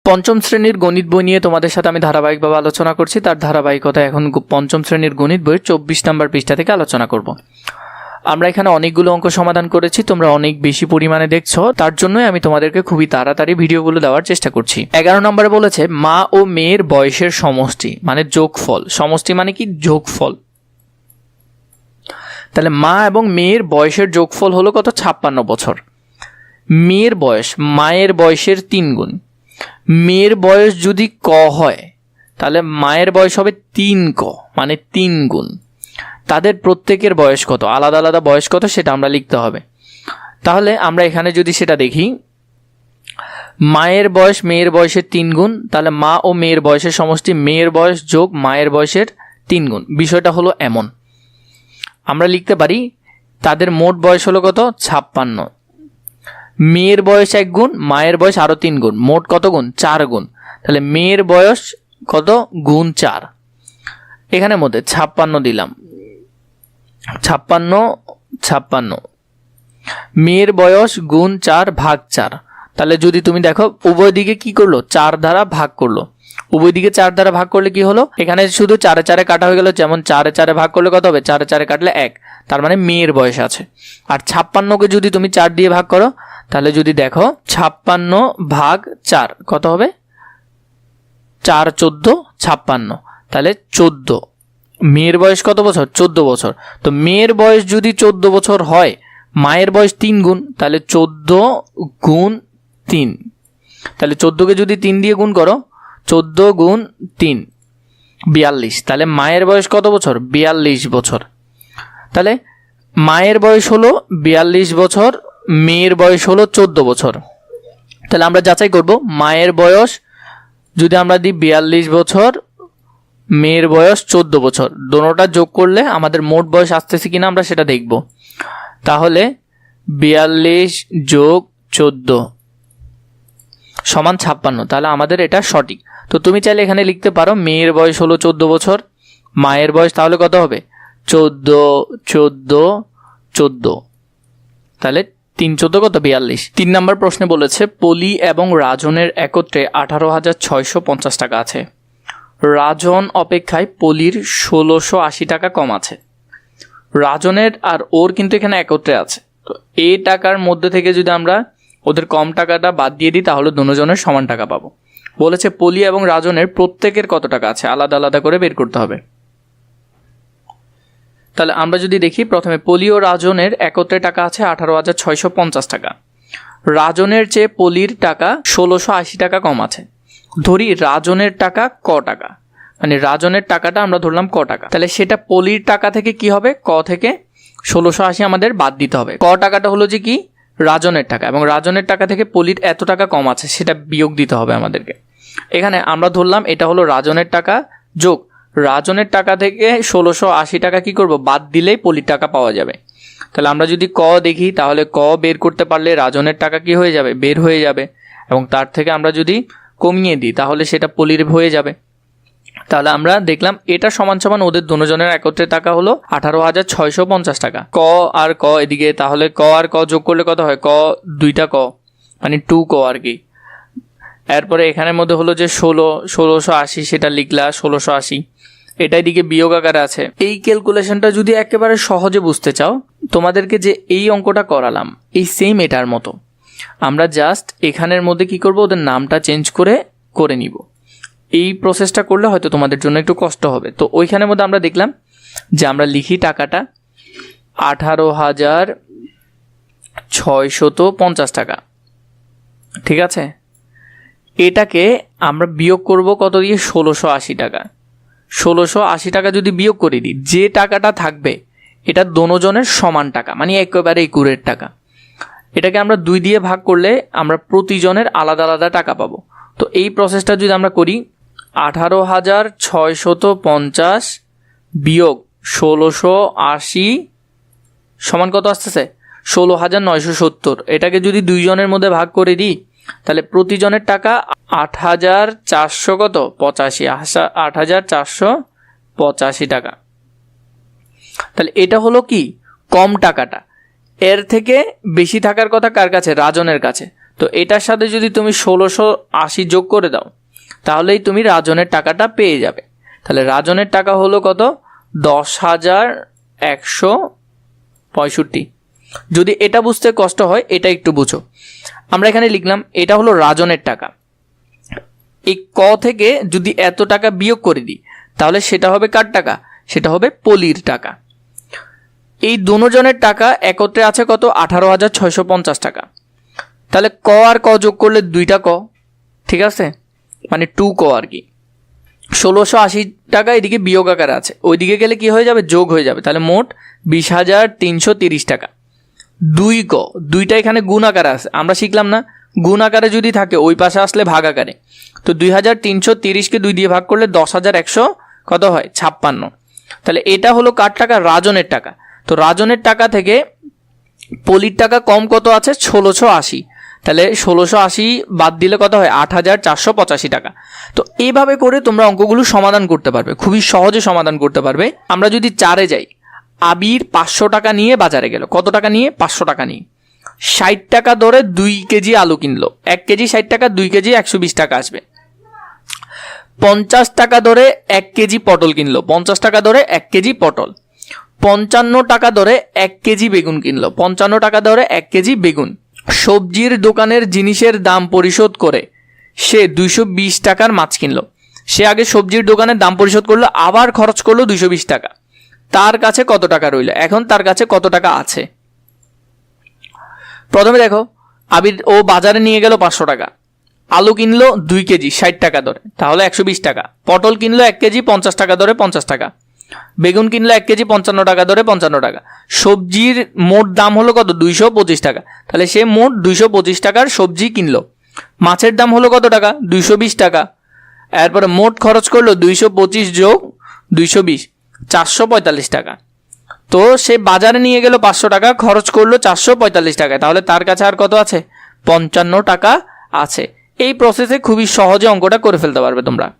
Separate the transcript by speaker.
Speaker 1: পঞ্চম শ্রেণীর গণিত বই নিয়ে তোমাদের সাথে আমি ধারাবাহিকভাবে আলোচনা করছি। তার ধারাবাহিকতা এখন পঞ্চম শ্রেণীর গণিত বইয়ের 24 নম্বর পৃষ্ঠা থেকে আলোচনা করব। আমরা এখানে অনেকগুলো অঙ্ক সমাধান করেছি, তোমরা অনেক বেশি পরিমাণে দেখছো, তার জন্যই আমি তোমাদেরকে খুবই তাড়াতাড়ি ভিডিওগুলো দেওয়ার চেষ্টা করছি। 11 নম্বরে বলেছে মা ও মেয়ের বয়সের সমষ্টি মানে যোগফল। সমষ্টি মানে কি? যোগফল। তাহলে মা এবং মেয়ের বয়সের যোগফল হলো কত? 56 বছর। মেয়ের বয়স মায়ের বয়সের 3 গুণ। মেয়ের বয়স যদি ক হয় তাহলে মায়ের বয়স হবে 3 ক মানে 3 গুণ। তাদের প্রত্যেকের বয়স কত, আলাদা আলাদা বয়স কত সেটা আমরা লিখতে হবে। তাহলে আমরা এখানে যদি সেটা দেখি, মায়ের বয়স মেয়ের বয়সের 3 গুণ, তাহলে মা ও মেয়ের বয়সের সমষ্টি মেয়ের বয়স যোগ মায়ের বয়সের 3 গুণ। বিষয়টা হলো এমন, আমরা লিখতে পারি তাদের মোট বয়স হলো কত? 56। মেয়ের বয়স 1 গুণ, মায়ের বয়স আরো 3 গুণ, মোট কত গুণ? 4 গুণ। তাহলে মেয়ের বয়স কত? গুণ 4। এখানে মধ্যে 56 দিলাম, 56 মেয়ের বয়স গুণ 4 ভাগ 4। তাহলে যদি তুমি দেখো উভয় দিকে কি করলো? 4 দ্বারা ভাগ করলো। উভয় দিকে 4 দ্বারা ভাগ করলে কি হলো? এখানে শুধু 4 4 কাটা হয়ে গেল, যেমন 4 4 ভাগ করলে কত হবে? 4 4 কাটলে 1, তার মানে মেয়ের বয়স আছে। আর 56কে যদি তুমি 4 দিয়ে ভাগ করো, তাহলে যদি দেখো 56 ভাগ 4 কত হবে? 4 14 56, তাহলে 14। মেয়ের বয়স কত বছর? 14 বছর। তো মেয়ের বয়স যদি 14 বছর হয়, মায়ের বয়স 3 গুণ, তাহলে 14 গুণ 3। তাহলে 14কে যদি 3 দিয়ে গুণ করো, 14 গুণ 3 42। তাহলে মায়ের বয়স কত বছর? 42 বছর। তাহলে মায়ের বয়স হলো 42 বছর, মেয়ের বয়স হলো 14 বছর। তাহলে আমরা যাচাই করব, মায়ের বয়স যদি আমরা দিই 42 বছর, মেয়ের বয়স 14 বছর, দোনোটা যোগ করলে আমাদের মোট বয়স আসতেছে কিনা আমরা সেটা দেখব। তাহলে 42 যোগ 14 সমান 56। তাহলে আমাদের এটা সঠিক। তো তুমি চাইলে এখানে লিখতে পারো মেয়ের বয়স হলো 14 বছর, মায়ের বয়স তাহলে কত হবে? 14 14 14, তাহলে 3 14 কত? 42। 3 নম্বর প্রশ্নে বলেছে পলি এবং রাজনের একত্রে 18,650 টাকা আছে। রাজন অপেক্ষায় পলির 1680 টাকা কম আছে। রাজনের আর ওর কিন্তু এখানে একত্রে আছে। তো এই টাকার মধ্যে থেকে যদি আমরা ওদের কম টাকাটা বাদ দিয়ে দিই, তাহলে দুজনের সমান টাকা পাবো। বলেছে পলি এবং রাজনের প্রত্যেকের কত টাকা আছে, আলাদা আলাদা করে বের করতে হবে। তাহলে আমরা যদি দেখি, প্রথমে পলি ও রাজনের একত্রে টাকা আছে 18,650 টাকা। রাজনের চেয়ে পলির টাকা 1680 টাকা কম আছে। ধরি রাজনের টাকা ক টাকা, মানে রাজনের টাকাটা আমরা ধরলাম ক টাকা, তাহলে সেটা পলির টাকা থেকে কি হবে? ক থেকে 1680 আমাদের বাদ দিতে হবে। ক টাকাটা হলো যে কি? রাজনের টাকা, এবং রাজনের টাকা থেকে পলির এত টাকা কম আছে সেটা বিয়োগ দিতে হবে আমাদেরকে। এখানে আমরা ধরলাম এটা হলো রাজনের টাকা যোগ রাজনের টাকা থেকে 1680 টাকা কি করব? বাদ দিলেই পলির টাকা পাওয়া যাবে। তাহলে আমরা যদি ক দেখি, তাহলে ক বের করতে পারলে রাজনের টাকা কি হয়ে যাবে? বের হয়ে যাবে, এবং তার থেকে আমরা যদি কমিয়ে দিই তাহলে সেটা পলির হয়ে যাবে। তাহলে আমরা দেখলাম এটা সমান সমান ওদের দুজনের একত্রে টাকা হলো 18,650 টাকা। ক আর ক এদিকে, তাহলে ক আর ক যোগ করলে কত হয়? ক দুইটা ক মানে 2 ক আর কি। এরপরে এখানের মধ্যে হলো যে 1680, সেটা লিখলা 1680, এটা এদিকে বিয়োগ আকারে আছে। এই ক্যালকুলেশনটা যদি একেবারে সহজে বুঝতে চাও, তোমাদেরকে যে এই অঙ্কটা করালাম এই সেম এটার মতো, আমরা জাস্ট এখানের মধ্যে কি করব? ওদের নামটা চেঞ্জ করে নিব। এই প্রসেসটা করলে হয়তো তোমাদের জন্য একটু কষ্ট হবে। তো ওইখানের মধ্যে আমরা দেখলাম যে আমরা লিখি টাকাটা 18,650 টাকা, ঠিক আছে। এটাকে আমরা বিয়োগ করব কত দিয়ে? 1680 টাকা। 1680 টাকা যদি বিয়োগ করে দিই, যে টাকাটা থাকবে এটা দুজনের সমান টাকা, মানে একেবারে একুরেট টাকা। এটাকে আমরা 2 দিয়ে ভাগ করলে আমরা প্রতিজনের আলাদা আলাদা টাকা পাবো। তো এই প্রসেসটা যদি আমরা করি, 18,650 বিয়োগ 1680 সমান কত আসতেছে? 16,970। এটাকে যদি 2 জনের মধ্যে ভাগ করে দিই, তাহলে প্রতিজনের টাকা 8,400 কত? 85, 8,485 টাকা। তাহলে এটা হলো কি? কম টাকাটা। এর থেকে বেশি থাকার কথা কার কাছে? রাজনের কাছে। তো এটার সাথে যদি তুমি 1680 যোগ করে দাও তাহলেই তুমি রাজনের টাকাটা পেয়ে যাবে। তাহলে রাজনের টাকা হলো কত? 10,165। যদি এটা বুঝতে কষ্ট হয় এটা একটু বুঝো। আমরা এখানে লিখলাম এটা হলো রাজনের টাকা। এই ক থেকে যদি এত টাকা বিয়োগ করে দিই তাহলে সেটা হবে কার টাকা? সেটা হবে পলির টাকা। এই দুজনের টাকা একত্রে আছে কত? 18,650 টাকা। তাহলে ক আর ক যোগ করলে 2টা ক, ঠিক আছে, মানে 2 ক আর কি। 1680 টাকা এদিকে বিয়োগ আকারে আছে, ওইদিকে গেলে কি হয়ে যাবে? যোগ হয়ে যাবে। তাহলে মোট 20,330 টাকা। 2 ক, 2টা এখানে গুণ আকারে আছে, আমরা শিখলাম না গুণ আকারে যদি থাকে ওই পাশে আসলে ভাগ আকারে। তো 20,330কে 2 দিয়ে ভাগ করলে 10,100 কত হয়? 56। তাহলে এটা হলো কার টাকা? রাজনের টাকা। তো রাজনের টাকা থেকে পলির টাকা কম কত আছে? 1680। তাহলে 1680 বাদ দিলে কত হয়? 8,485 টাকা। তো এইভাবে করে তোমরা অঙ্কগুলো সমাধান করতে পারবে, খুবই সহজে সমাধান করতে পারবে। আমরা যদি 4-এ যাই, আবির 500 টাকা নিয়ে বাজারে গেল। কত টাকা নিয়ে? 500 টাকা নিয়ে। 60 টাকা দরে 2 কেজি আলু কিনলো। 1 কেজি 60 টাকা, 2 কেজি 120 টাকা আসবে। 50 টাকা দরে 1 কেজি পটল কিনলো। 50 টাকা দরে 1 কেজি পটল। 55 টাকা দরে 1 কেজি বেগুন কিনলো। 55 টাকা দরে 1 কেজি বেগুন। সবজির দোকানের জিনিসের দাম পরিশোধ করে সে 220 টাকার মাছ কিনলো। সে আগে সবজির দোকানের দাম পরিশোধ করলো, আবার খরচ করলো 220 টাকা। তার কাছে কত টাকা রইল? এখন তার কাছে কত টাকা আছে? প্রথমে দেখো, আবির ও বাজারে নিয়ে গেল 500 টাকা। আলু কিনলো 2 কেজি 60 টাকা দরে, তাহলে 120 টাকা। পটল কিনলো 1 কেজি 50 টাকা দরে, 50 টাকা। বেগুন কিনলো 1 কেজি 55 টাকা দরে, 55 টাকা। সবজির মোট দাম হলো কত? 225 টাকা। তাহলে সে মোট 225 টাকার সবজি কিনলো। মাছের দাম হলো কত টাকা? 220 টাকা। এরপরে মোট খরচ করলো 225 যোগ 220, 445 টাকা। তো সে বাজারে নিয়ে গেল 500 টাকা, খরচ করলো 445 টাকা। তাহলে তার কাছে আর কত আছে? 55 টাকা আছে। এই প্রসেসে খুবই সহজে অঙ্কটা করে ফেলতে পারবে তোমরা।